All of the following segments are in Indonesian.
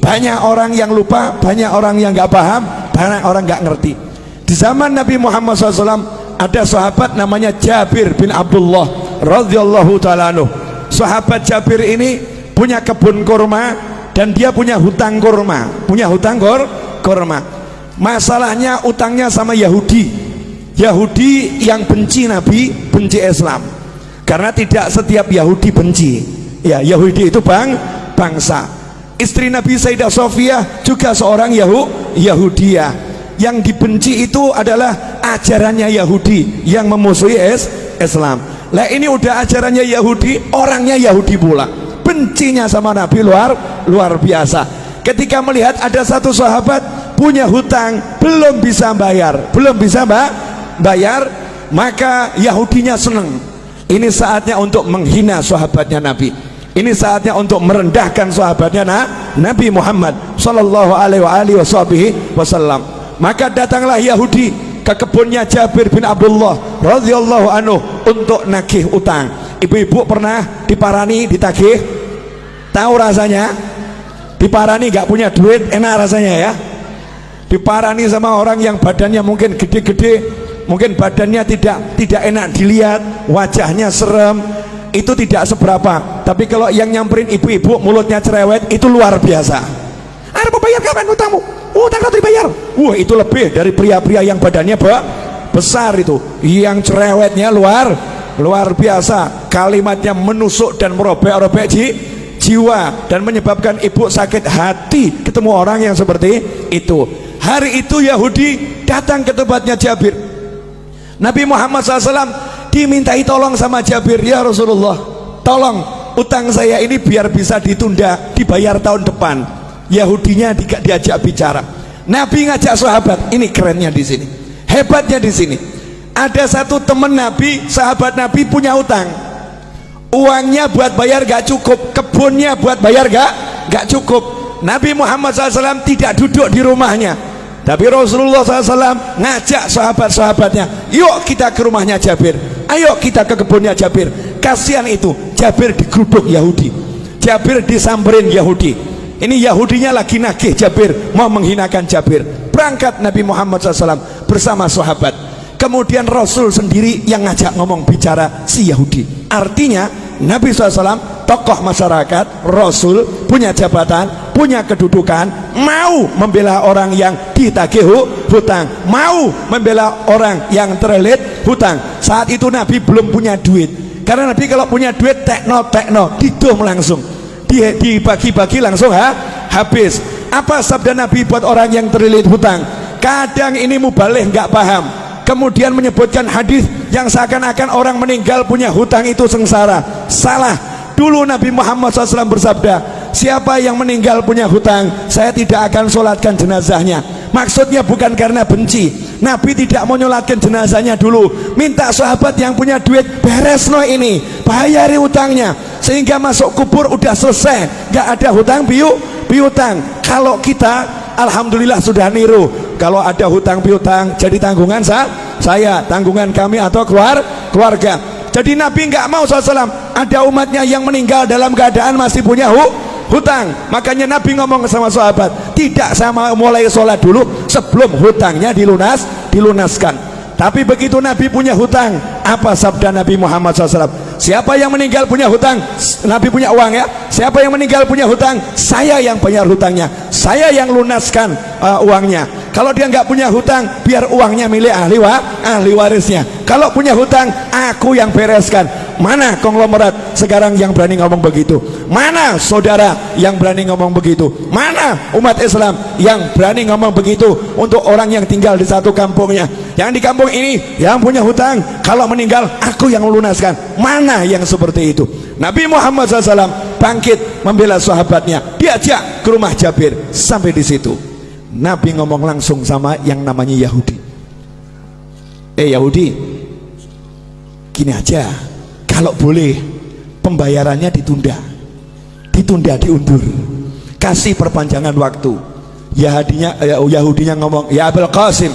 Banyak orang yang lupa, banyak orang yang nggak paham, banyak orang nggak ngerti. Di zaman Nabi Muhammad SAW ada sahabat namanya Jabir bin Abdullah radhiyallahu ta'ala anhu. Sahabat Jabir ini punya kebun kurma dan dia punya hutang kurma, kurma. Masalahnya utangnya sama Yahudi yang benci Nabi, benci Islam. Karena tidak setiap Yahudi benci. Ya, Yahudi itu bangsa. Istri Nabi Sayyidah Sofiyah juga seorang Yahudiyah. Yang dibenci itu adalah ajarannya Yahudi yang memusuhi Islam. Lah ini udah ajarannya Yahudi, orangnya Yahudi pula. Bencinya sama Nabi luar biasa. Ketika melihat ada satu sahabat punya hutang belum bisa bayar, maka Yahudinya senang. Ini saatnya untuk menghina sahabatnya Nabi. Ini saatnya untuk merendahkan sahabatnya Nabi Muhammad sallallahu alaihi wasallam. Maka datanglah Yahudi ke kebunnya Jabir bin Abdullah radhiyallahu anhu untuk nagih utang. Ibu-ibu pernah diparani, ditagih? Tahu rasanya? Diparani gak punya duit, enak rasanya ya. Diparani sama orang yang badannya mungkin gede-gede, mungkin badannya tidak enak dilihat, wajahnya serem, itu tidak seberapa. Tapi kalau yang nyamperin ibu-ibu mulutnya cerewet, itu luar biasa. Ada mau bayar kapan utangmu? Utang kau dibayar. Wah, itu lebih dari pria-pria yang badannya besar itu. Yang cerewetnya luar biasa. Kalimatnya menusuk dan merobek-robek jiwa dan menyebabkan ibu sakit hati ketemu orang yang seperti itu. Hari itu Yahudi datang ke tempatnya Jabir. Nabi Muhammad SAW dimintai tolong sama Jabir, ya Rasulullah, tolong utang saya ini biar bisa ditunda, dibayar tahun depan. Yahudinya diajak bicara. Nabi ngajak sahabat. Ini kerennya di sini, hebatnya di sini. Ada satu teman Nabi, sahabat Nabi punya utang. Uangnya buat bayar gak cukup, kebunnya buat bayar gak cukup. Nabi Muhammad SAW tidak duduk di rumahnya, tapi Rasulullah SAW ngajak sahabat-sahabatnya, yuk kita ke rumahnya Jabir, ayo kita ke kebunnya Jabir. Kasihan itu Jabir digeruduk Yahudi, Jabir disamperin Yahudi. Ini Yahudinya lagi nagih Jabir, mau menghinakan Jabir. Berangkat Nabi Muhammad SAW bersama sahabat. Kemudian Rasul sendiri yang ngajak ngomong bicara si Yahudi. Artinya Nabi SAW tokoh masyarakat, Rasul punya jabatan, punya kedudukan, mau membela orang yang ditagih hutang, mau membela orang yang terlilit hutang. Saat itu Nabi belum punya duit, karena Nabi kalau punya duit tekno didum langsung, dibagi-bagi langsung habis. Apa sabda Nabi buat orang yang terlilit hutang? Kadang ini mubalih nggak paham, kemudian menyebutkan hadis yang seakan-akan orang meninggal punya hutang itu sengsara. Salah. Dulu Nabi Muhammad SAW bersabda, siapa yang meninggal punya hutang, saya tidak akan sholatkan jenazahnya. Maksudnya bukan karena benci. Nabi tidak mau nyolatkan jenazahnya dulu, minta sahabat yang punya duit, beres no ini, bayari hutangnya, sehingga masuk kubur udah selesai, gak ada hutang piutang. Kalau kita alhamdulillah sudah niru, kalau ada hutang piutang jadi tanggungan saya, tanggungan kami atau keluarga. Jadi Nabi nggak mau SAW ada umatnya yang meninggal dalam keadaan masih punya hutang. Makanya Nabi ngomong sama sahabat, tidak sama mulai sholat dulu sebelum hutangnya dilunaskan. Tapi begitu Nabi punya hutang, apa sabda Nabi Muhammad SAW? Siapa yang meninggal punya hutang, Nabi punya uang ya, siapa yang meninggal punya hutang, saya yang bayar hutangnya, saya yang lunaskan uangnya. Kalau dia nggak punya hutang, biar uangnya milik ahli warisnya. Kalau punya hutang, aku yang bereskan. Mana konglomerat sekarang yang berani ngomong begitu? Mana saudara yang berani ngomong begitu? Mana umat Islam yang berani ngomong begitu untuk orang yang tinggal di satu kampungnya? Yang di kampung ini yang punya hutang, kalau meninggal aku yang melunaskan. Mana yang seperti itu? Nabi Muhammad SAW bangkit membela sahabatnya, diajak ke rumah Jabir. Sampai di situ Nabi ngomong langsung sama yang namanya Yahudi. Yahudi, gini aja, kalau boleh pembayarannya ditunda, diundur, kasih perpanjangan waktu. Yahudinya ngomong, ya Abul Qasim,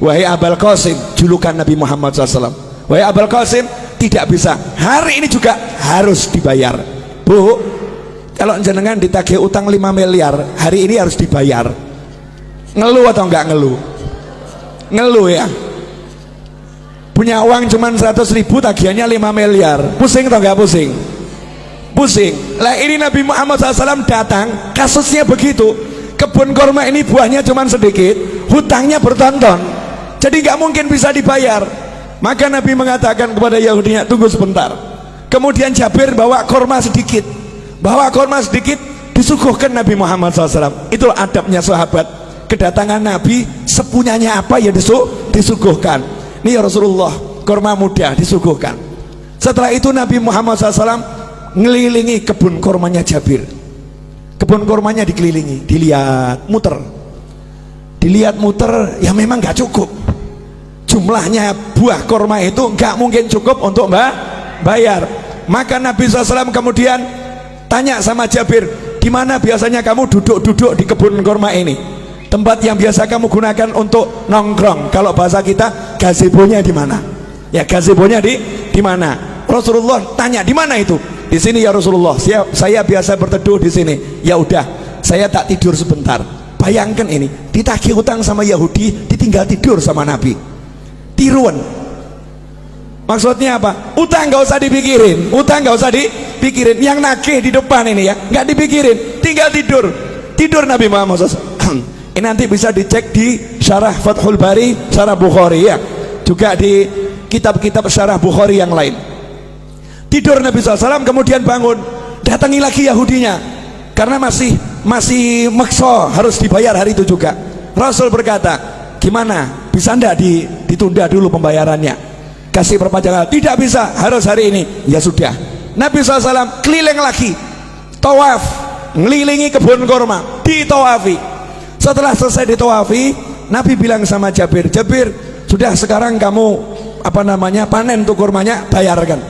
wahai Abul Qasim, julukan Nabi Muhammad SAW, wahai Abul Qasim, tidak bisa, hari ini juga harus dibayar. Bu, Kalau jenengan ditagih utang 5 miliar, hari ini harus dibayar. Ngeluh atau enggak ngeluh? Ngeluh ya. Punya uang cuma 100.000, tagihannya 5 miliar. Pusing atau enggak pusing? Pusing. Lah ini Nabi Muhammad SAW datang, kasusnya begitu. Kebun kurma ini buahnya cuma sedikit, hutangnya bertonton, jadi nggak mungkin bisa dibayar. Maka Nabi mengatakan kepada Yahudinya, tunggu sebentar. Kemudian Jabir bawa kurma sedikit, disuguhkan Nabi Muhammad SAW. Itulah adabnya sahabat. Kedatangan Nabi, sepunyanya apa ya disuguhkan. Ini ya Rasulullah, kurma muda disuguhkan. Setelah itu Nabi Muhammad SAW ngelilingi kebun kurmanya Jabir. Kebun kurmanya dikelilingi, dilihat muter, ya memang gak cukup. Jumlahnya buah kurma itu gak mungkin cukup untuk bayar. Maka Nabi SAW kemudian tanya sama Jabir, di mana biasanya kamu duduk-duduk di kebun kurma ini? Tempat yang biasa kamu gunakan untuk nongkrong. Kalau bahasa kita, gazebonya di mana? Ya, gazebonya di mana? Rasulullah tanya, di mana itu? Di sini ya Rasulullah. Saya biasa berteduh di sini. Ya udah, saya tak tidur sebentar. Bayangkan ini, ditagih utang sama Yahudi, ditinggal tidur sama Nabi. Tiruan. Maksudnya apa? Utang nggak usah dipikirin, Yang nagih di depan ini ya, nggak dipikirin, tinggal tidur Nabi Muhammad SAW. Ini nanti bisa dicek di Syarah Fathul Bari, Syarah Bukhari ya, juga di kitab-kitab Syarah Bukhari yang lain. Tidur Nabi SAW, kemudian bangun, datangi lagi Yahudinya, karena masih maksa harus dibayar hari itu juga. Rasul berkata, gimana? Bisa ndak ditunda dulu pembayarannya? Kasih perpanjangan? Tidak bisa, harus hari ini. Ya sudah. Nabi SAW keliling lagi, tawaf, ngelilingi kebun kurma, ditawafi. Setelah selesai ditawafi, Nabi bilang sama Jabir, sudah sekarang kamu panen tuh kurmanya, bayarkan.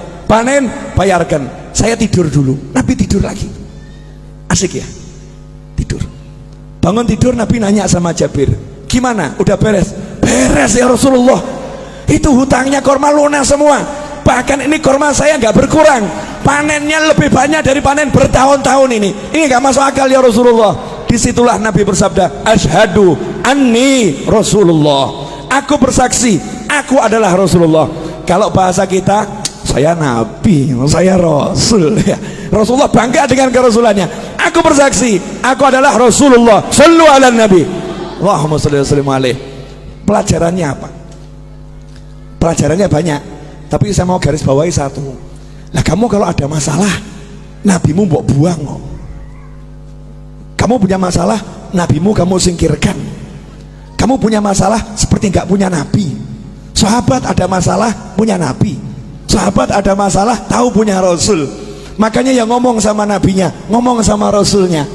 Bayarkan. Saya tidur dulu. Nabi tidur lagi. Asik ya? Tidur. Bangun tidur, Nabi nanya sama Jabir, gimana? Udah beres? Beres ya Rasulullah. Itu hutangnya kurma lunas semua. Bahkan ini kurma saya nggak berkurang. Panennya lebih banyak dari panen bertahun-tahun ini. Ini nggak masuk akal ya Rasulullah. Disitulah Nabi bersabda, Asyhadu anni Rasulullah. Aku bersaksi, aku adalah Rasulullah. Kalau bahasa kita, saya Nabi, saya Rasul ya. Rasulullah bangga dengan kerasulannya. Aku bersaksi, aku adalah Rasulullah. Sallu ala Nabi. Allahumma shalli wa sallim alaihi. Pelajarannya apa? Pelajarannya banyak, tapi saya mau garis bawahi satu. Nah, kamu kalau ada masalah, nabimu mbok buang. Kamu punya masalah, nabimu kamu singkirkan. Kamu punya masalah seperti nggak punya nabi. Sahabat ada masalah, punya nabi. Sahabat ada masalah, tahu punya Rasul. Makanya yang ngomong sama nabinya, ngomong sama Rasulnya.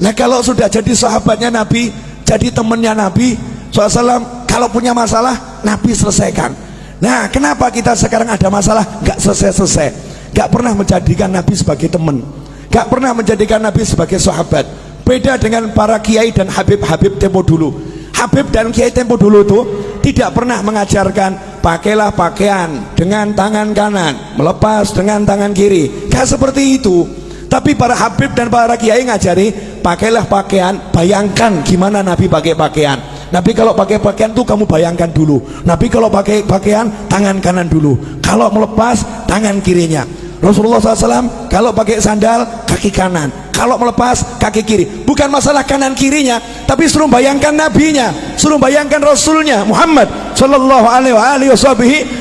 Nah, kalau sudah jadi sahabatnya Nabi, jadi temennya Nabi SAW, kalau punya masalah, Nabi selesaikan. Nah, kenapa kita sekarang ada masalah nggak selesai-selesai, nggak pernah menjadikan Nabi sebagai teman, nggak pernah menjadikan Nabi sebagai sahabat. Beda dengan para kiai dan habib-habib tempo dulu. Habib dan kiai tempo dulu itu tidak pernah mengajarkan pakailah pakaian dengan tangan kanan, melepas dengan tangan kiri. Gak seperti itu. Tapi para habib dan para kiai ngajari pakailah pakaian, bayangkan gimana Nabi pakai pakaian. Nabi kalau pakai pakaian tuh kamu bayangkan dulu. Nabi kalau pakai pakaian tangan kanan dulu, kalau melepas tangan kirinya. Rasulullah SAW kalau pakai sandal kaki kanan, kalau melepas kaki kiri. Bukan masalah kanan kirinya, tapi suruh bayangkan nabinya, suruh bayangkan Rasulnya Muhammad Sallallahu Alaihi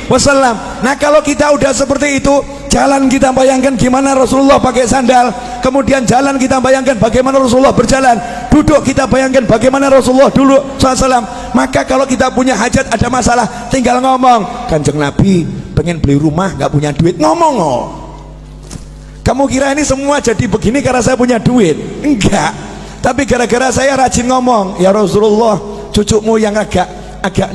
Wasallam. Nah, kalau kita udah seperti itu, jalan kita bayangkan gimana Rasulullah pakai sandal, kemudian jalan kita bayangkan bagaimana Rasulullah berjalan, duduk kita bayangkan bagaimana Rasulullah dulu SAW. Maka kalau kita punya hajat, ada masalah, tinggal ngomong, Kanjeng Nabi pengen beli rumah nggak punya duit, ngomong. Kamu kira ini semua jadi begini karena saya punya duit? Enggak, tapi gara-gara saya rajin ngomong. Ya Rasulullah, cucumu yang agak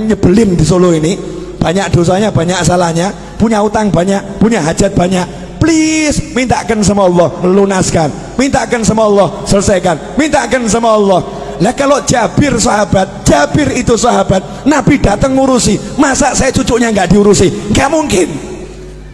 nyebelin di Solo ini, banyak dosanya, banyak salahnya, punya utang banyak, punya hajat banyak, please mintakan sama Allah melunaskan, mintakan sama Allah selesaikan, mintakan sama Allah. Nah, kalau Jabir itu sahabat, Nabi datang ngurusi, masa saya cucunya nggak diurusi? Nggak mungkin.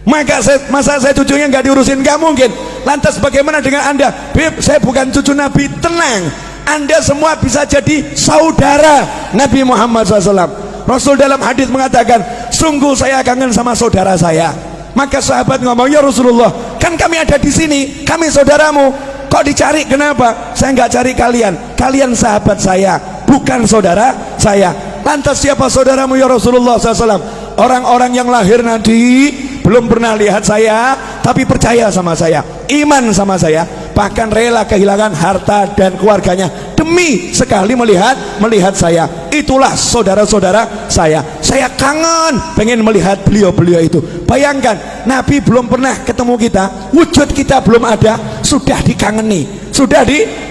Masa saya cucunya nggak diurusin? Nggak mungkin. Lantas bagaimana dengan Anda? Beb, saya bukan cucu Nabi. Tenang, Anda semua bisa jadi saudara Nabi Muhammad SAW. Rasul dalam hadis mengatakan, sungguh saya kangen sama saudara saya. Maka sahabat ngomong, ya Rasulullah, kan kami ada di sini, kami saudaramu, kok dicari? Kenapa? Saya nggak cari kalian, kalian sahabat saya, bukan saudara saya. Lantas siapa saudaramu ya Rasulullah SAW? Orang-orang yang lahir nanti belum pernah lihat saya, tapi percaya sama saya, iman sama saya, bahkan rela kehilangan harta dan keluarganya demi sekali melihat saya. Itulah saudara-saudara saya. Saya kangen pengen melihat beliau-beliau itu. Bayangkan, Nabi belum pernah ketemu kita, wujud kita belum ada, sudah dikangeni,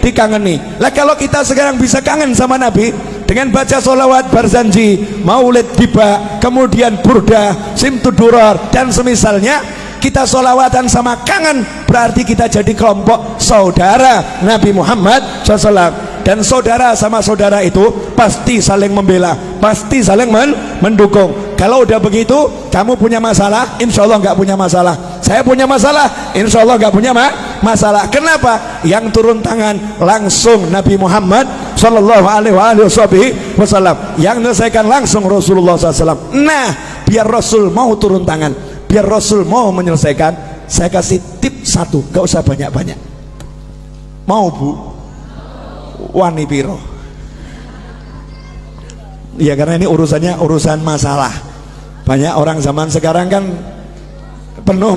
dikangeni. Lah kalau kita sekarang bisa kangen sama Nabi dengan baca sholawat Barzanji, Maulid Tiba, kemudian Burda, Simtudurar dan semisalnya, kita sholawatan sama kangen, berarti kita jadi kelompok saudara Nabi Muhammad SAW. Dan saudara sama saudara itu pasti saling membela, pasti saling mendukung. Kalau udah begitu, kamu punya masalah, insya Allah nggak punya masalah. Saya punya masalah, insya Allah nggak punya masalah. Kenapa? Yang turun tangan langsung Nabi Muhammad Sallallahu Alaihi Wasallam, yang menyelesaikan langsung Rasulullah SAW. Nah, biar Rasul mau turun tangan, biar Rasul mau menyelesaikan, saya kasih tip satu, gak usah banyak-banyak. Mau Bu? Wani piro? Ya karena ini urusannya urusan masalah. Banyak orang zaman sekarang kan penuh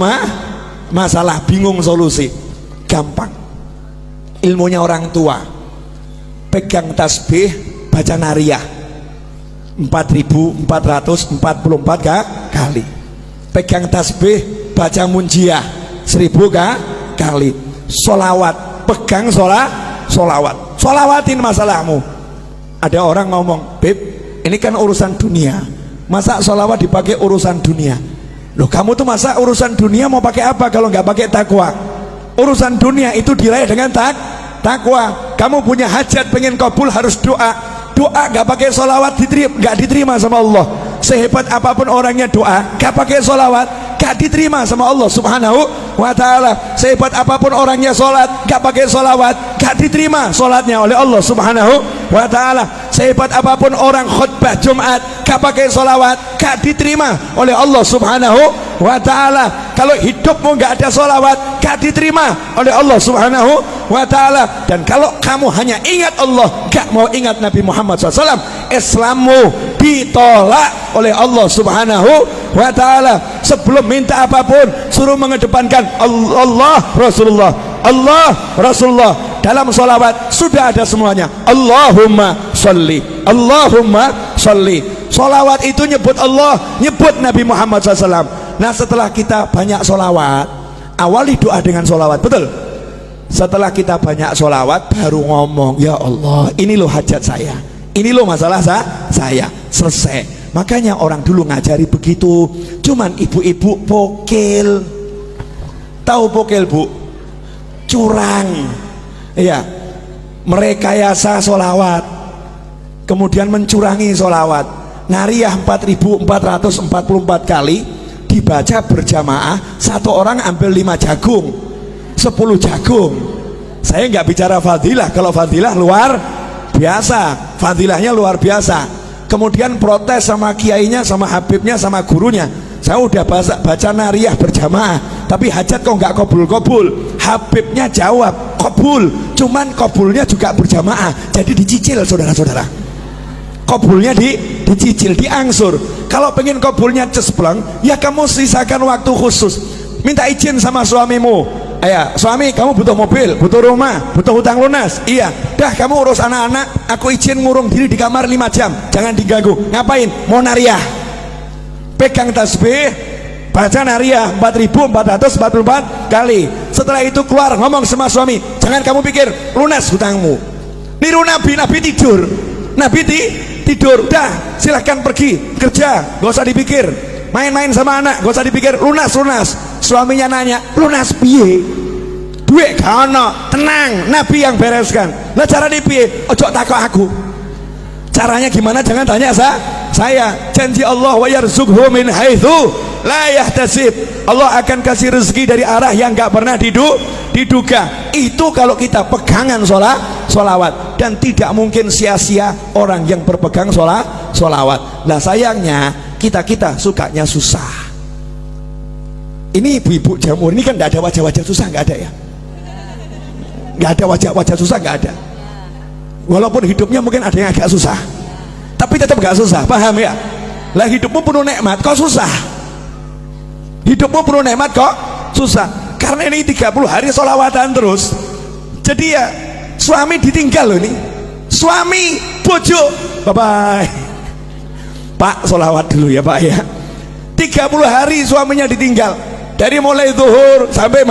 masalah, bingung solusi. Gampang, ilmunya orang tua. Pegang tasbih, baca nariyah 4.444 kali. Pegang tasbih, baca munjiah 1000 kali. Solawat, pegang solawat, solawatin masalahmu. Ada orang ngomong, Beb, ini kan urusan dunia, masa solawat dipakai urusan dunia? Loh, kamu tuh masa urusan dunia mau pakai apa kalau nggak pakai takwa? Urusan dunia itu diraih dengan takwa. Kamu punya hajat pengen kabul, harus doa. Doa nggak pakai solawat nggak diterima sama Allah. Sehebat apapun orangnya doa, nggak pakai solawat, gak diterima sama Allah Subhanahu wa ta'ala. Sehebat apapun orangnya sholat, gak pakai sholawat, gak diterima sholatnya oleh Allah Subhanahu wa ta'ala. Sehebat apapun orang khutbah Jumat, gak pakai sholawat, gak diterima oleh Allah Subhanahu wa ta'ala. Kalau hidupmu gak ada sholawat, gak diterima oleh Allah Subhanahu wa ta'ala. Dan kalau kamu hanya ingat Allah, gak mau ingat Nabi Muhammad SAW, Islammu ditolak oleh Allah Subhanahu wa ta'ala. Sebelum minta apapun, suruh mengedepankan Allah Rasulullah, Allah Rasulullah. Dalam sholawat sudah ada semuanya, Allahumma sholli, Allahumma sholli. Sholawat itu nyebut Allah, nyebut Nabi Muhammad SAW. Nah, setelah kita banyak sholawat, awali doa dengan sholawat, betul? Setelah kita banyak sholawat, baru ngomong, ya Allah, ini loh hajat saya, ini loh masalah saya, selesai. Makanya orang dulu ngajari begitu. Cuman ibu-ibu pokil. Tahu pokil, Bu? Curang. Iya. Merekayasa sholawat, kemudian mencurangi sholawat. Nariyah 4.444 kali dibaca berjamaah, satu orang ambil 5 jagung, 10 jagung. Saya nggak bicara fadilah. Kalau fadilah luar biasa, fadilahnya luar biasa. Kemudian protes sama kiainya, sama habibnya, sama gurunya. Saya udah baca nariyah berjamaah, tapi hajat kok nggak kabul-kabul. Habibnya jawab kabul, cuman kabulnya juga berjamaah, jadi dicicil saudara-saudara. Kabulnya dicicil, diangsur. Kalau pengen kabulnya cespleng, ya kamu sisakan waktu khusus. Minta izin sama suamimu. Ya, suami, kamu butuh mobil, butuh rumah, butuh hutang lunas. Iya, dah kamu urus anak-anak, aku izin ngurung diri di kamar 5 jam, jangan diganggu. Ngapain? Mau nariyah. Pegang tasbih, baca nariyah 4.444 kali. Setelah itu keluar ngomong sama suami, jangan kamu pikir lunas hutangmu. Niru Nabi, Nabi tidur. Nabi tidur. Dah, silahkan pergi kerja, gak usah dipikir. Main-main sama anak, gak usah dipikir, lunas. Suaminya nanya, lunas piye? Duit gak ono, tenang, Nabi yang bereskan. Lah caranya piye? Ojo takut aku. Caranya gimana? Jangan tanya saya. Janji Allah wa yarzuqhu min haitsu la yahtasib. Allah akan kasih rezeki dari arah yang nggak pernah diduga. Itu kalau kita pegangan sholawat, dan tidak mungkin sia-sia orang yang berpegang sholawat. Nah sayangnya kita sukanya susah. Ini ibu-ibu jamur ini kan nggak ada wajah-wajah susah, nggak ada ya, nggak ada wajah-wajah susah, nggak ada. Walaupun hidupnya mungkin ada yang agak susah, tapi tetap nggak susah, paham ya? Lah hidupmu penuh nikmat kok susah, hidupmu penuh nikmat kok susah, karena ini 30 hari sholawatan terus. Jadi ya suami ditinggal loh, ini suami bojo bye bye Pak, sholawat dulu ya Pak ya. 30 hari suaminya ditinggal, dari mulai zuhur sampai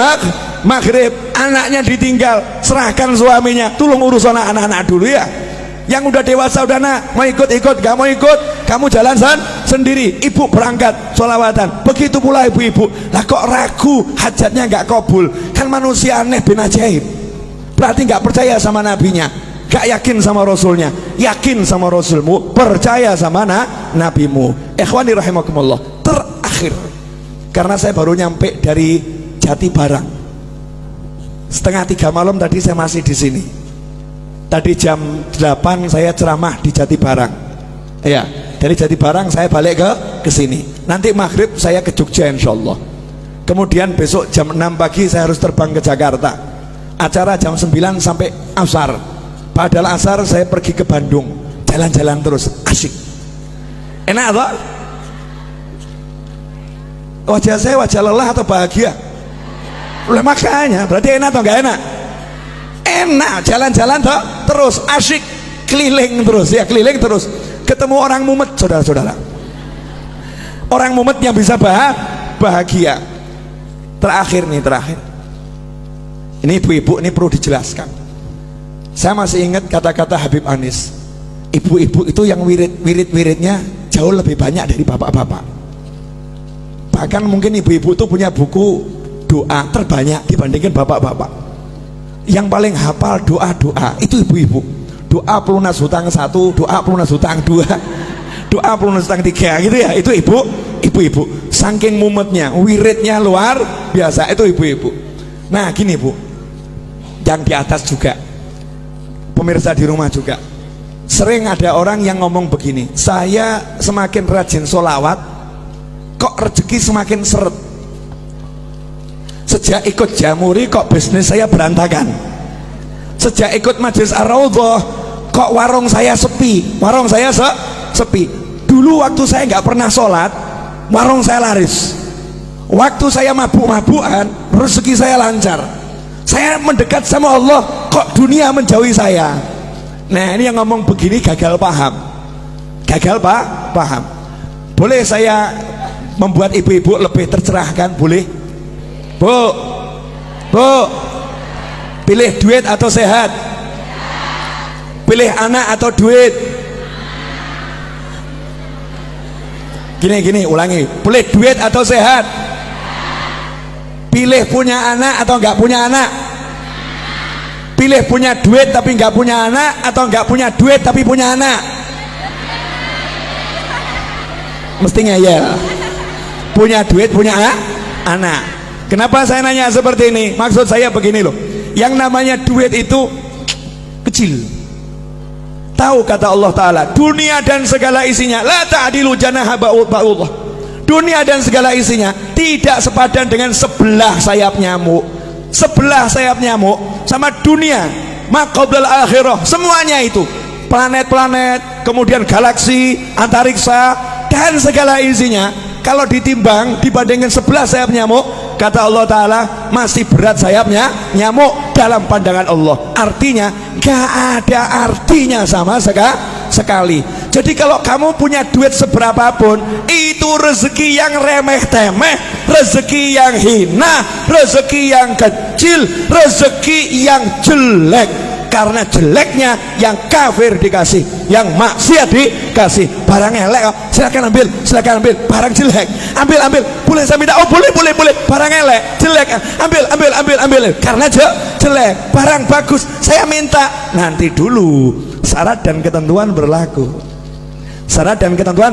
maghrib, anaknya ditinggal, serahkan suaminya, tolong urus anak-anak dulu ya. Yang udah dewasa udah nak, mau ikut, gak mau ikut, kamu jalan sendiri. Ibu berangkat sholawatan, begitu pula ibu-ibu. Lah kok ragu, hajatnya gak kabul, kan manusia aneh bin ajaib. Berarti gak percaya sama nabinya, gak yakin sama rasulnya. Yakin sama rasulmu, percaya sama nabimu. Ikhwani rahimakumullah, terakhir, karena saya baru nyampe dari Jati Barang, 2:30 malam tadi saya masih di sini. Tadi jam 8 saya ceramah di Jati Barang. Ya, dari Jati Barang saya balik ke sini. Nanti maghrib saya ke Jogja insyaallah. Kemudian besok jam 6 pagi saya harus terbang ke Jakarta. Acara jam 9 sampai asar. Padahal asar saya pergi ke Bandung, jalan-jalan terus, asyik. Enak atau? Wajah saya wajah lelah atau bahagia? Udah makanya berarti enak atau enggak enak? Enak, jalan-jalan terus, asyik, keliling terus ya, keliling terus, ketemu orang mumet, saudara-saudara, orang mumet yang bisa bahagia. Terakhir, ini ibu-ibu ini perlu dijelaskan. Saya masih ingat kata-kata Habib Anis, ibu-ibu itu yang wirid-wiridnya jauh lebih banyak dari bapak-bapak. Bahkan mungkin ibu-ibu itu punya buku doa terbanyak dibandingkan bapak-bapak. Yang paling hafal doa-doa itu ibu-ibu. Doa pelunas hutang 1, doa pelunas hutang 2, doa pelunas hutang 3 gitu ya. Itu ibu-ibu. Saking mumetnya, wiridnya luar biasa, itu ibu-ibu. Nah gini Bu, yang di atas juga, pemirsa di rumah juga, sering ada orang yang ngomong begini, saya semakin rajin sholawat kok rezeki semakin seret. Sejak ikut Jamuri kok bisnis saya berantakan. Sejak ikut Majelis Ar-Raudhah kok warung saya sepi. Warung saya sepi. Dulu waktu saya nggak pernah sholat, warung saya laris. Waktu saya mabuk-mabukan, rezeki saya lancar. Saya mendekat sama Allah, kok dunia menjauhi saya. Nah ini yang ngomong begini gagal paham. Gagal paham. Boleh saya membuat ibu-ibu lebih tercerahkan? Boleh? Bu, pilih duit atau sehat? Pilih anak atau duit? Gini, ulangi. Pilih duit atau sehat? Pilih punya anak atau enggak punya anak? Pilih punya duit tapi enggak punya anak, atau enggak punya duit tapi punya anak? Mestinya ya. Punya duit, punya anak. Kenapa saya nanya seperti ini? Maksud saya begini loh, yang namanya duit itu kecil. Tahu kata Allah Ta'ala, dunia dan segala isinya la ta'dilu janaha ba'udlah. Dunia dan segala isinya tidak sepadan dengan sebelah sayap nyamuk. Sebelah sayap nyamuk sama dunia, maqablal akhirah, semuanya itu, planet-planet, kemudian galaksi, antariksa, dan segala isinya, kalau ditimbang dibandingkan sebelah sayap nyamuk, kata Allah Ta'ala masih berat sayapnya nyamuk dalam pandangan Allah. Artinya gak ada artinya sama sekali. Jadi kalau kamu punya duit seberapapun, itu rezeki yang remeh-temeh, rezeki yang hina, rezeki yang kecil, rezeki yang jelek. Karena jeleknya yang kafir dikasih, yang maksiat dikasih. Barang elek, silakan ambil, barang jelek, ambil, boleh saya minta? Oh boleh, barang elek, jelek, ambil, karena jelek. Barang bagus saya minta, nanti dulu, syarat dan ketentuan berlaku. Syarat dan ketentuan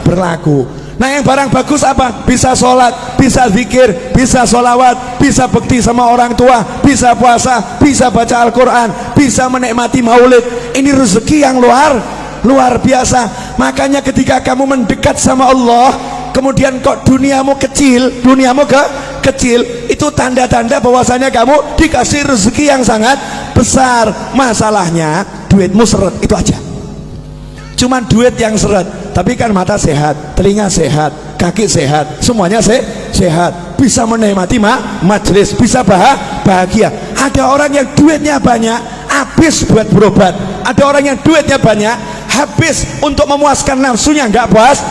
berlaku. Nah yang barang bagus apa? Bisa sholat, bisa zikir, bisa sholawat, bisa bekti sama orang tua, bisa puasa, bisa baca Al-Quran, bisa menikmati maulid. Ini rezeki yang luar biasa. Makanya ketika kamu mendekat sama Allah, kemudian kok duniamu kecil, kecil, itu tanda-tanda bahwasanya kamu dikasih rezeki yang sangat besar. Masalahnya duitmu seret, itu aja. Cuman duit yang seret, tapi kan mata sehat, telinga sehat, kaki sehat, semuanya sehat, bisa menikmati majelis, bisa bahagia. Ada orang yang duitnya banyak habis buat berobat, ada orang yang duitnya banyak habis untuk memuaskan nafsunya, nggak puas,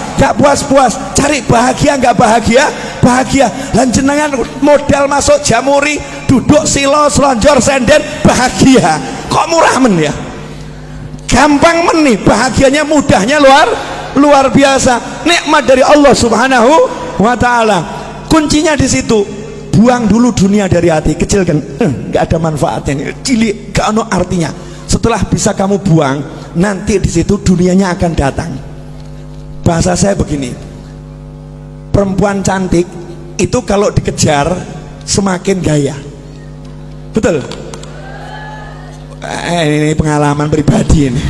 cari bahagia, nggak bahagia. Lan jenengan modal masuk Jamuri, duduk silo selonjor senden, bahagia. Kok murah men ya? Gampang men nih, bahagianya mudahnya luar biasa. Nikmat dari Allah Subhanahu wa taala. Kuncinya di situ. Buang dulu dunia dari hati, kecilkan. Nggak ada manfaatnya, cilik, gak ada artinya. Setelah bisa kamu buang, nanti di situ dunianya akan datang. Bahasa saya begini, perempuan cantik itu kalau dikejar semakin gaya. Betul? Ini pengalaman pribadi ini.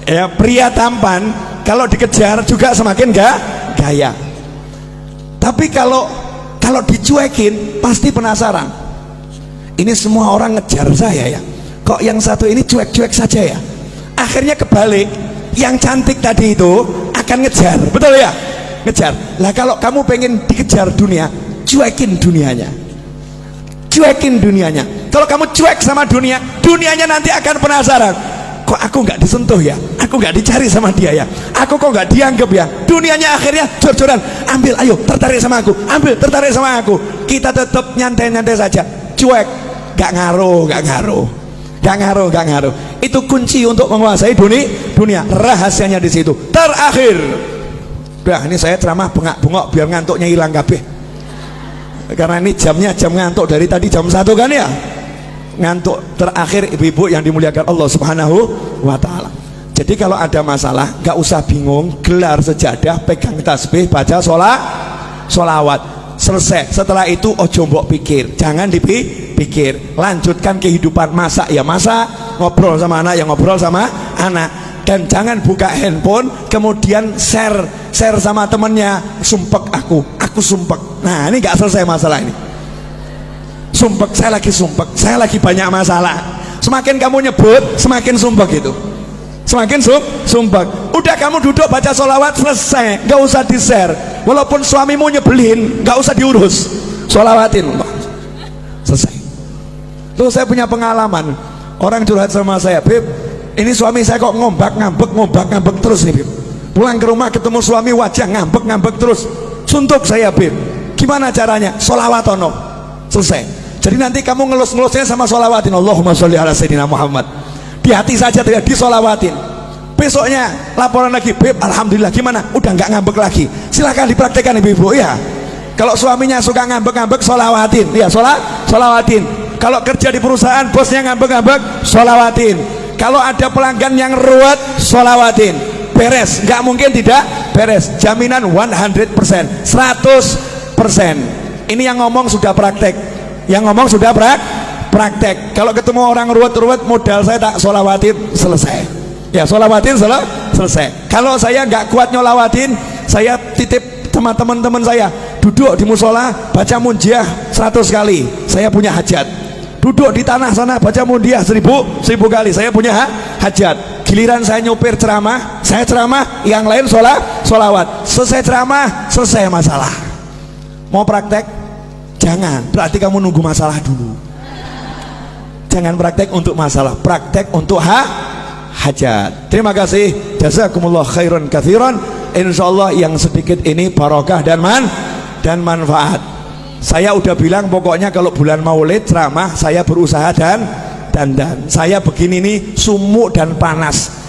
Ya, pria tampan kalau dikejar juga semakin gaya. Tapi kalau dicuekin pasti penasaran. Ini semua orang ngejar saya ya, kok yang satu ini cuek-cuek saja ya. Akhirnya kebalik, yang cantik tadi itu akan ngejar, betul ya? Ngejar. Lah kalau kamu pengen dikejar dunia, cuekin dunianya. Kalau kamu cuek sama dunia, dunianya nanti akan penasaran. Kok aku nggak disentuh ya? Aku nggak dicari sama dia ya? Aku kok nggak dianggap ya? Dunianya akhirnya jor-joran. Ambil, ayo, tertarik sama aku. Ambil, tertarik sama aku. Kita tetap nyantai-nyantai saja. Cuek, nggak ngaruh. Itu kunci untuk menguasai dunia. Rahasianya di situ. Terakhir, udah ini saya ceramah bengak-bengok biar ngantuknya hilang kabeh. Karena ini jamnya jam ngantuk dari tadi jam 1 kan ya, ngantuk. Terakhir ibu-ibu yang dimuliakan Allah Subhanahu wa ta'ala. Jadi kalau ada masalah gak usah bingung, gelar sejadah, pegang tasbih, baca sholawat, selesai. Setelah itu ojo mbok pikir, jangan dipikir, lanjutkan kehidupan. Masak ya masak, ngobrol sama anak ya ngobrol sama anak. Dan jangan buka handphone kemudian share sama temennya, sumpek aku sumpek. Nah ini gak selesai masalah ini. Sumpek, saya lagi banyak masalah. Semakin kamu nyebut semakin sumpek itu, semakin sumpek. Udah kamu duduk baca sholawat selesai, gak usah di share. Walaupun suamimu nyebelin gak usah diurus, sholawatin selesai. Terus saya punya pengalaman, orang curhat sama saya, Beb, ini suami saya kok ngombak-ngambek terus nih, Beb. Pulang ke rumah ketemu suami wajah ngambek terus. Suntuk saya, Beb. Gimana caranya? Sholawatono. Selesai. Jadi nanti kamu ngelus-ngelusnya sama sholawatin. Allahumma sholli ala sayyidina Muhammad. Di hati saja tidak disolawatin. Besoknya laporan lagi, Beb, alhamdulillah gimana? Udah nggak ngambek lagi. Silahkan dipraktekkan ibu-ibu ya. Kalau suaminya suka ngambek-ngambek, sholawatin. Ya, sholawatin. Kalau kerja di perusahaan bosnya ngambek-ngambek, sholawatin. Kalau ada pelanggan yang ruwet, sholawatin. Beres, nggak mungkin tidak beres. Jaminan 100%, 100%. Ini yang ngomong sudah praktek. Praktek. Kalau ketemu orang ruwet modal saya tak sholawatin, selesai. Ya, sholawatin selesai. Kalau saya nggak kuat nyolawatin, saya titip sama teman-teman saya, duduk di musola baca munjiah 100 kali, saya punya hajat. Duduk di tanah sana baca munjiah 1000 kali, saya punya hajat. Giliran saya nyopir ceramah, saya ceramah, yang lain sholawat. Selesai ceramah, selesai masalah. Mau praktek? Jangan, berarti kamu nunggu masalah dulu. Jangan praktek untuk masalah, praktek untuk hajat. Terima kasih, jazakumullah khairan katsiran. Insyaallah yang sedikit ini barokah dan manfaat. Saya udah bilang pokoknya kalau bulan Maulid ceramah saya berusaha dan saya begini nih sumuk dan panas.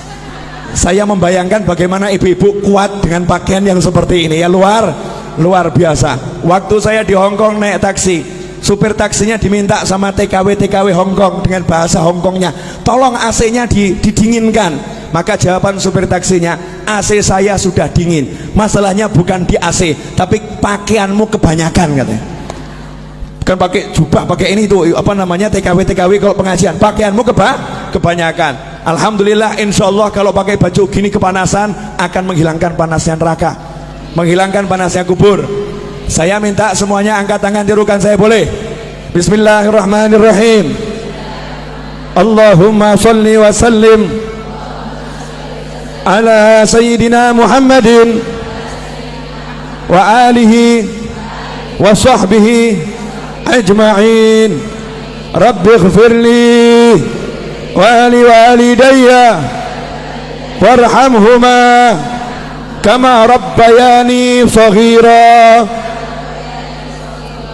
Saya membayangkan bagaimana ibu-ibu kuat dengan pakaian yang seperti ini ya, luar biasa. Waktu saya di Hongkong naik taksi, supir taksinya diminta sama TKW Hongkong dengan bahasa Hongkongnya, tolong AC-nya didinginkan. Maka jawaban supir taksinya, AC saya sudah dingin. Masalahnya bukan di AC, tapi pakaianmu kebanyakan katanya. Bukan pakai jubah, pakai ini tuh apa namanya TKW kalau pengajian, pakaianmu kebanyakan. Alhamdulillah, insya Allah kalau pakai baju gini kepanasan akan menghilangkan panasnya neraka, menghilangkan panasnya kubur. Saya minta semuanya angkat tangan, tirukan saya boleh. Bismillahirrahmanirrahim. Allahumma salli wa sallim ala sayyidina Muhammadin wa alihi wa sahbihi ajma'in. Rabbi ighfirli wa li walidayya warhamhuma kama rabbayani saghira.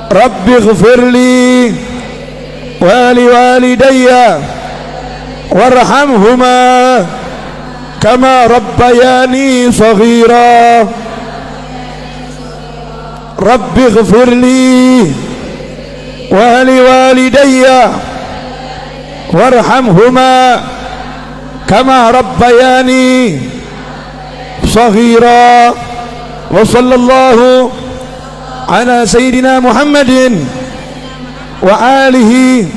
Rabbi ighfirli wa li walidayya warhamhuma kama rabbayani saghira. Rabbi ighfirli wa li walidayya warhamhuma kama rabbayani saghira. Wa sallallahu ala sayyidina Muhammadin wa alihi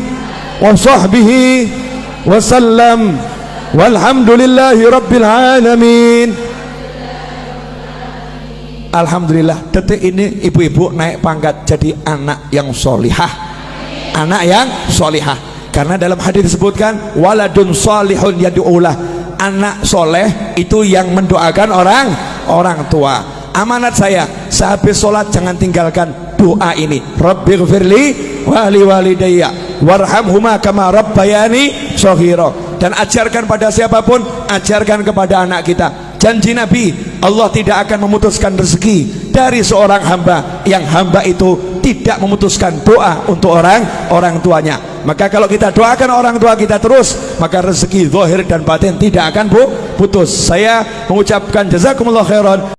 wa sahbihi wa sallam walhamdulillahi rabbil alamin. Alhamdulillah, detik ini ibu-ibu naik pangkat jadi anak yang solihah, anak yang solihah. Karena dalam hadis disebutkan waladun solihun yad'ulah, anak soleh itu yang mendoakan orang tua. Amanat saya, sehabis sholat jangan tinggalkan doa ini. Rabbighfirli wa li walidayya warhamhuma kama rabbayani shaghira. Dan ajarkan pada siapapun, ajarkan kepada anak kita. Janji Nabi, Allah tidak akan memutuskan rezeki dari seorang hamba yang hamba itu tidak memutuskan doa untuk orang tuanya. Maka kalau kita doakan orang tua kita terus, maka rezeki zahir dan batin tidak akan putus. Saya mengucapkan jazakumullah khairan.